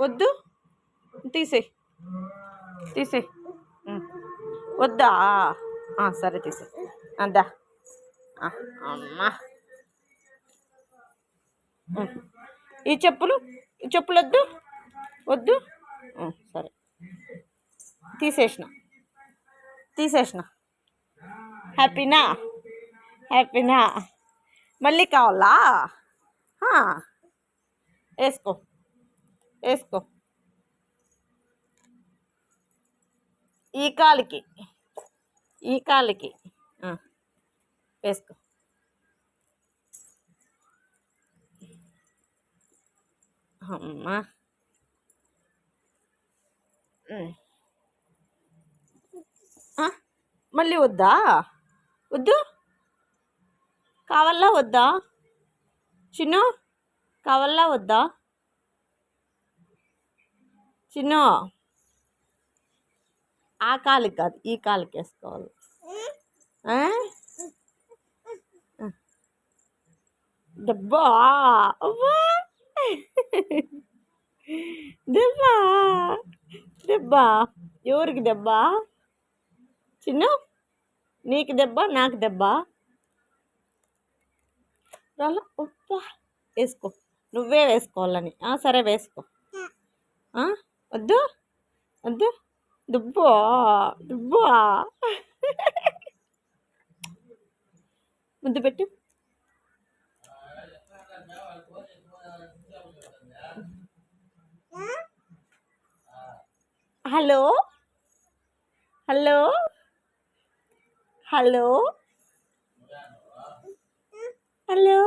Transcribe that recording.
వద్దు, తీసేయి తీసేయి. వద్దా? సరే తీసేయి. అద్దా అమ్మా. ఈ చెప్పులు వద్దు వద్దు. సరే తీసేసిన. హ్యాపీనా? మళ్ళీ కావాలా? వేసుకో ఈ కాలికి వేసుకో. అమ్మా. మళ్ళీ వద్దా? వద్దు, కావాలా వద్దా? చిన్ను కావాలా వద్దా? చిన్ను ఆ కాలికి కాదు, ఈ కాలికి వేసుకోవాలి. దెబ్బా దెబ్బా ఎవరికి దెబ్బా? చిన్ను నీకు దెబ్బ, నాకు దెబ్బ. రాలా ఉప్పా. వేసుకో, నువ్వే వేసుకోవాలని. సరే వేసుకో. వద్దు దుబ్బా ముద్దు పెట్టు. Hello hello hello hello